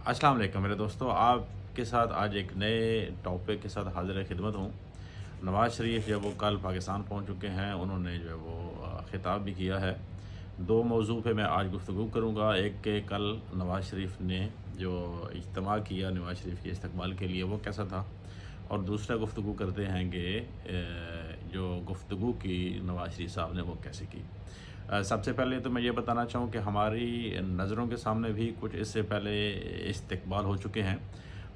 अस्सलाम वालेकुम मेरे दोस्तों, आपके साथ आज एक नए टॉपिक के साथ हाज़िर खिदमत हूँ। नवाज़ शरीफ जब वो कल पाकिस्तान पहुँच चुके हैं, उन्होंने जो है वो ख़िताब भी किया है। दो मौज़ू पे मैं आज गुफ्तगू करूँगा। एक के कल नवाज़ शरीफ ने जो इज्तिमा किया नवाज़ शरीफ के इस्तकबाल के लिए, वो कैसा था, और दूसरा गुफ्तगू करते हैं कि जो गुफ्तगू की नवाज़ शरीफ साहब ने वो कैसे की। सबसे पहले तो मैं ये बताना चाहूँ कि हमारी नज़रों के सामने भी कुछ इससे पहले इस्तकबाल हो चुके हैं।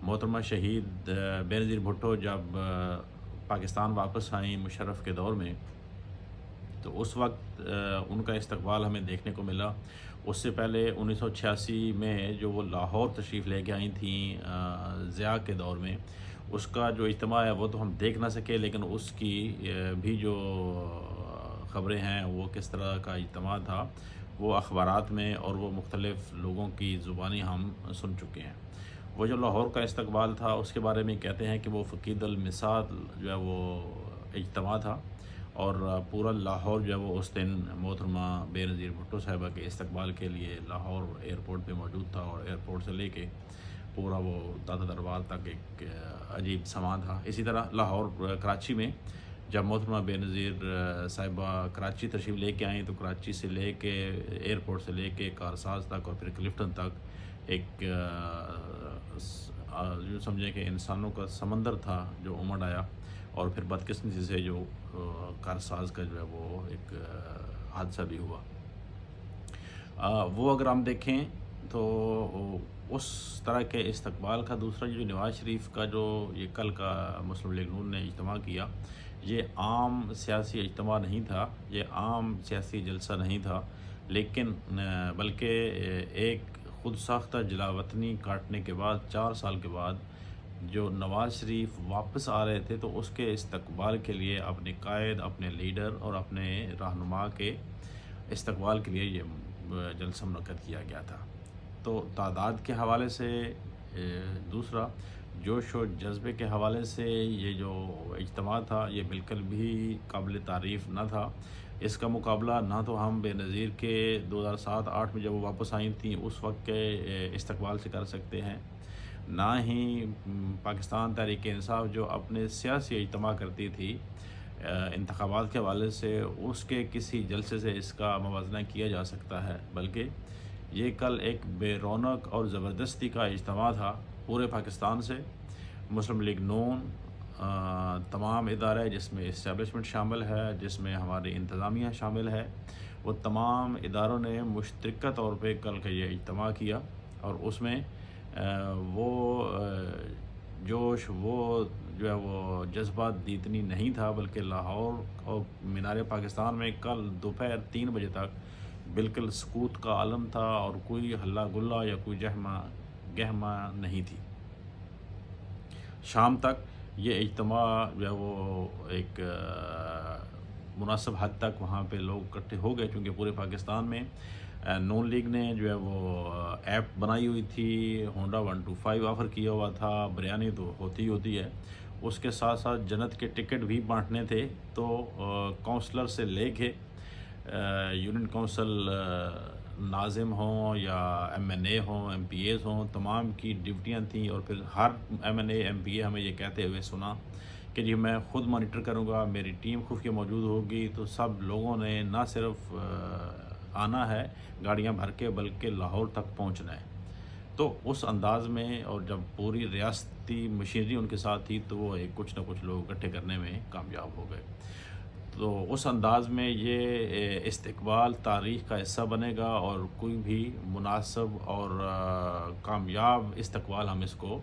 मोहतरमा शहीद बेनज़ीर भुट्टो जब पाकिस्तान वापस आईं मुशर्रफ के दौर में, तो उस वक्त उनका इस्तकबाल हमें देखने को मिला। उससे पहले 1986 में जो वो लाहौर तशरीफ़ लेके आई थी ज़िया के दौर में, उसका जो इज्तिमा है वो तो हम देख ना सके, लेकिन उसकी भी जो ख़बरें हैं वो किस तरह का इज्तिमा था, वो अखबारात में और वो मुख्तलिफ़ लोगों की ज़ुबानी हम सुन चुके हैं। वो जो लाहौर का इस्तकबाल था उसके बारे में कहते हैं कि वो फ़क़ीदुल मिसाल जो है वो इज्तिमा था, और पूरा लाहौर जो है वो उस दिन मोहतरमा बेनज़ीर भुट्टो साहिबा के इस्तकबाल के लिए लाहौर एयरपोर्ट पे मौजूद था, और एयरपोर्ट से लेके पूरा वो दादा दरबार तक एक अजीब समा था। इसी तरह लाहौर कराची में जब मोहतरमा बेनज़ीर साहिबा कराची तशरीफ़ लेके आईं, तो कराची से लेके एयरपोर्ट से लेके कारसाज तक और फिर क्लिफ्टन तक एक यूँ समझें कि इंसानों का समंदर था जो उमड़ आया, और फिर बदकिस्मती से जो कारसाज का जो है वो एक हादसा भी हुआ। वो अगर हम देखें तो उस तरह के इस्तकबाल का दूसरा जो नवाज़ शरीफ का जो ये कल का मुस्लिम लीग नून ने इज्तिमा किया, ये आम सियासी इज्तिमा नहीं था, ये आम सियासी जलसा नहीं था, लेकिन बल्कि एक ख़ुद साख्ता जलावतनी काटने के बाद 4 साल के बाद जो नवाज़ शरीफ वापस आ रहे थे, तो उसके इस्तकबाल के लिए अपने कायद, अपने लीडर और अपने रहनुमा के इस्तकबाल के लिए ये जलसा मुनक्कद किया गया था। तो तादाद के हवाले से दूसरा जोश और जज्बे के हवाले से ये जो इज्तिमा था ये बिल्कुल भी काबिल तारीफ़ न था। इसका मुकाबला ना तो हम बेनज़ीर के 2007-8 में जब वो वापस आई थी उस वक्त के इस्तकबाल से कर सकते हैं, ना ही पाकिस्तान तहरीक इंसाफ जो अपने सियासी इज्तिमा करती थी इंतखाबात के हवाले से, उसके किसी जलसे से इसका मवाजना किया जा सकता है। बल्कि ये कल एक बेरौनक और ज़बरदस्ती का इज्तिमा था पूरे पाकिस्तान से। मुस्लिम लीग नून तमाम इदारे जिसमें इस्टेब्लिशमेंट शामिल है, जिसमें हमारी इंतज़ामिया शामिल है, वो तमाम इदारों ने मुश्तरका तौर पे कल का ये इज्तिमा किया, और उसमें वो जोश, वो जो है वो जज्बात इतनी नहीं था, बल्कि लाहौर और मीनार पाकिस्तान में कल दोपहर 3 बजे तक बिल्कुल सकूत का आलम था, और कोई हल्ला गुल्ला या कोई जहमा गहमा नहीं थी। शाम तक ये इज्तिमा जो है वो एक मुनासिब हद तक वहाँ पे लोग इकट्ठे हो गए, क्योंकि पूरे पाकिस्तान में नून लीग ने जो है वो ऐप बनाई हुई थी, होंडा 125 ऑफ़र किया हुआ था, बिरयानी तो होती है, उसके साथ साथ जन्नत के टिकट भी बांटने थे। तो काउंसलर से लेके यूनियन काउंसिल नाज़िम हों या एमएनए हों, एमपीएज़ हों, तमाम की ड्यूटियाँ थीं, और फिर हर एमएनए एमपीए हमें ये कहते हुए सुना कि जी मैं ख़ुद मॉनिटर करूँगा, मेरी टीम खुफिया मौजूद होगी। तो सब लोगों ने ना सिर्फ आना है गाड़ियाँ भर के, बल्कि लाहौर तक पहुँचना है। तो उस अंदाज़ में, और जब पूरी रियासती मशीनरी उनके साथ थी, तो वो एक कुछ ना कुछ लोग इकट्ठे करने में कामयाब हो गए। तो उस अंदाज़ में ये इस्तकबाल तारीख़ का हिस्सा बनेगा, और कोई भी मुनासिब और कामयाब इस्तकबाल हम इसको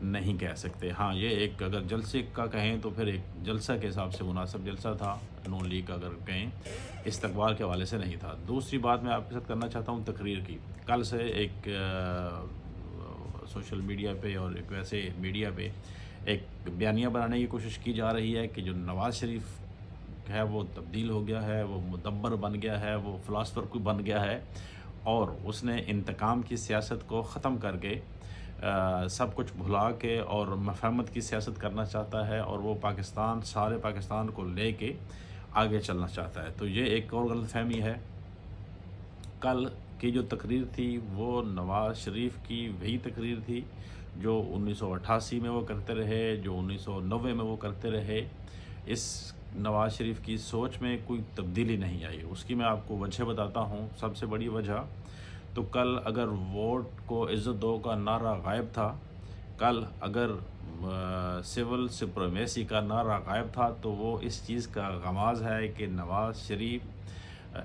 नहीं कह सकते। हाँ, ये एक अगर जलसे का कहें तो फिर एक जलसा के हिसाब से मुनासिब जलसा था, नून लीग का अगर कहें, इस्तकबाल के हवाले से नहीं था। दूसरी बात मैं आपके साथ करना चाहता हूँ तकरीर की। कल से एक सोशल मीडिया पे और एक वैसे मीडिया पे एक बयानिया बनाने की कोशिश की जा रही है कि जो नवाज़ शरीफ है वो तब्दील हो गया है, वो मुदब्बर बन गया है, वो फ़िलासफ़र कोई बन गया है, और उसने इंतकाम की सियासत को ख़त्म करके सब कुछ भुला के और मफ़हमत की सियासत करना चाहता है, और वो पाकिस्तान, सारे पाकिस्तान को लेके आगे चलना चाहता है। तो ये एक और गलतफ़हमी है। कल کی جو تقریر تھی وہ نواز شریف کی وہی تقریر تھی جو 1988 میں وہ کرتے رہے، جو 1990 میں وہ کرتے رہے۔ اس نواز شریف کی سوچ میں کوئی تبدیلی نہیں آئی۔ اس کی میں آپ کو وجہ بتاتا ہوں۔ سب سے بڑی وجہ تو کل اگر ووٹ کو عزت دو کا نعرہ غائب تھا، کل اگر سول سپریمیسی کا نعرہ غائب تھا، تو وہ اس چیز کا غماز ہے کہ نواز شریف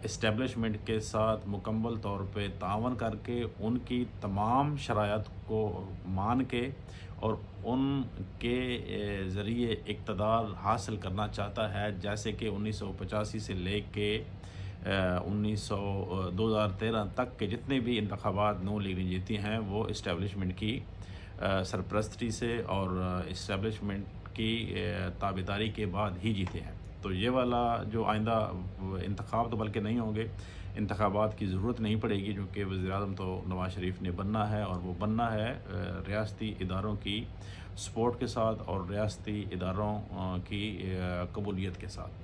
اسٹیبلشمنٹ کے ساتھ مکمل طور پہ تعاون کر کے ان کی تمام شرائط کو مان کے اور ان کے ذریعے اقتدار حاصل کرنا چاہتا ہے، جیسے کہ 1985 سے لے کے 2013 تک کے جتنے بھی انتخابات نون لیگ نے جیتی ہیں وہ اسٹیبلشمنٹ کی سرپرستی سے اور اسٹیبلشمنٹ کی تابعداری کے بعد ہی جیتے ہیں۔ تو یہ والا جو آئندہ انتخاب تو بلکہ نہیں ہوں گے، انتخابات کی ضرورت نہیں پڑے گی، کیونکہ وزیر اعظم تو نواز شریف نے بننا ہے، اور وہ بننا ہے ریاستی اداروں کی سپورٹ کے ساتھ اور ریاستی اداروں کی قبولیت کے ساتھ۔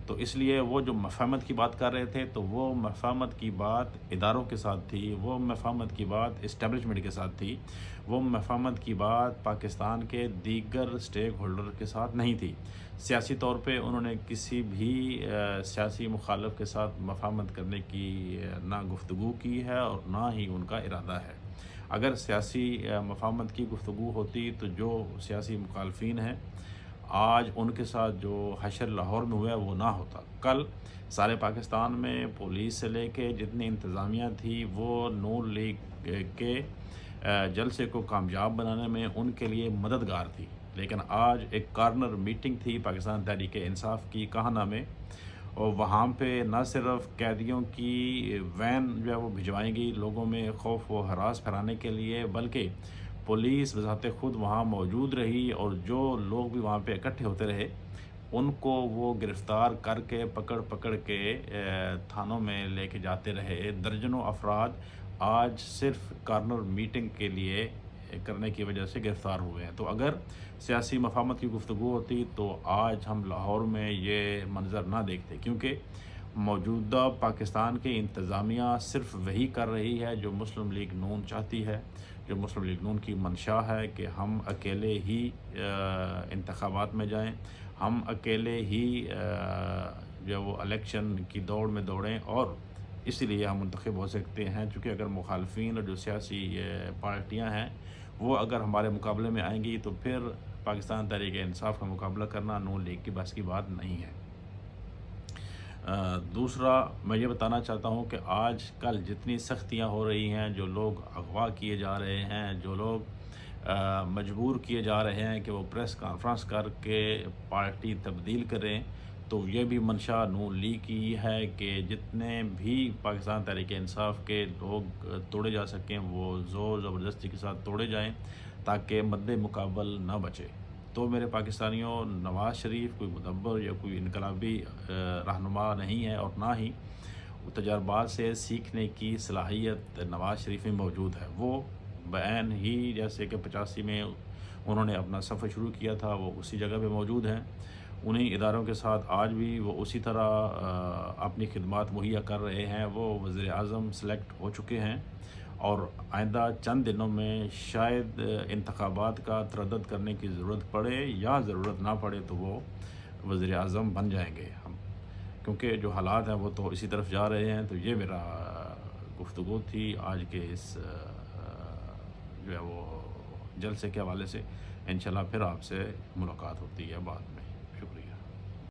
تو اس لیے وہ جو مفاہمت کی بات کر رہے تھے، تو وہ مفاہمت کی بات اداروں کے ساتھ تھی، وہ مفاہمت کی بات اسٹیبلشمنٹ کے ساتھ تھی، وہ مفاہمت کی بات پاکستان کے دیگر سٹیک ہولڈر کے ساتھ نہیں تھی۔ سیاسی طور پہ انہوں نے کسی بھی سیاسی مخالف کے ساتھ مفاہمت کرنے کی نہ گفتگو کی ہے اور نہ ہی ان کا ارادہ ہے۔ اگر سیاسی مفاہمت کی گفتگو ہوتی تو جو سیاسی مخالفین ہیں آج ان کے ساتھ جو حشر لاہور میں ہوا ہے وہ نہ ہوتا۔ کل سارے پاکستان میں پولیس سے لے کے جتنی انتظامیہ تھی وہ نون لیگ کے جلسے کو کامیاب بنانے میں ان کے لیے مددگار تھی، لیکن آج ایک کارنر میٹنگ تھی پاکستان تحریک انصاف کی کہانا میں، اور وہاں پہ نہ صرف قیدیوں کی وین جو ہے وہ بھجوائی گئی لوگوں میں خوف و ہراس پھیلانے کے لیے، بلکہ پولیس بذات خود وہاں موجود رہی، اور جو لوگ بھی وہاں پہ اکٹھے ہوتے رہے ان کو وہ گرفتار کر کے پکڑ کے تھانوں میں لے کے جاتے رہے۔ درجنوں افراد آج صرف کارنر میٹنگ کے لیے کرنے کی وجہ سے گرفتار ہوئے ہیں۔ تو اگر سیاسی مفاہمت کی گفتگو ہوتی تو آج ہم لاہور میں یہ منظر نہ دیکھتے، کیونکہ موجودہ پاکستان کی انتظامیہ صرف وہی کر رہی ہے جو مسلم لیگ نون چاہتی ہے، جو مسلم لیگ نون کی منشا ہے کہ ہم اکیلے ہی انتخابات میں جائیں، ہم اکیلے ہی جو وہ الیکشن کی دوڑ میں دوڑیں، اور اسی لیے ہم منتخب ہو سکتے ہیں، چونکہ اگر مخالفین اور جو سیاسی پارٹیاں ہیں وہ اگر ہمارے مقابلے میں آئیں گی تو پھر پاکستان تحریک انصاف کا مقابلہ کرنا نون لیگ کی بس کی بات نہیں ہے۔ دوسرا میں یہ بتانا چاہتا ہوں کہ آج کل جتنی سختیاں ہو رہی ہیں، جو لوگ اغوا کیے جا رہے ہیں، جو لوگ مجبور کیے جا رہے ہیں کہ وہ پریس کانفرنس کر کے پارٹی تبدیل کریں، تو یہ بھی منشا نون لیگ کی ہے کہ جتنے بھی پاکستان تحریک انصاف کے لوگ توڑے جا سکیں وہ زور زبردستی کے ساتھ توڑے جائیں تاکہ مد مقابل نہ بچے۔ تو میرے پاکستانیوں، نواز شریف کوئی مدبر یا کوئی انقلابی رہنما نہیں ہے، اور نہ ہی تجربات سے سیکھنے کی صلاحیت نواز شریف میں موجود ہے۔ وہ بعین ہی جیسے کہ 85 میں انہوں نے اپنا سفر شروع کیا تھا وہ اسی جگہ پہ موجود ہیں، انہی اداروں کے ساتھ آج بھی وہ اسی طرح اپنی خدمات مہیا کر رہے ہیں۔ وہ وزیر اعظم سلیکٹ ہو چکے ہیں، اور آئندہ چند دنوں میں شاید انتخابات کا تردد کرنے کی ضرورت پڑے یا ضرورت نہ پڑے تو وہ وزیر اعظم بن جائیں گے ہم، کیونکہ جو حالات ہیں وہ تو اسی طرف جا رہے ہیں۔ تو یہ میرا گفتگو تھی آج کے اس جو ہے وہ جلسے کے حوالے سے۔ انشاءاللہ پھر آپ سے ملاقات ہوتی ہے بعد میں۔ شکریہ۔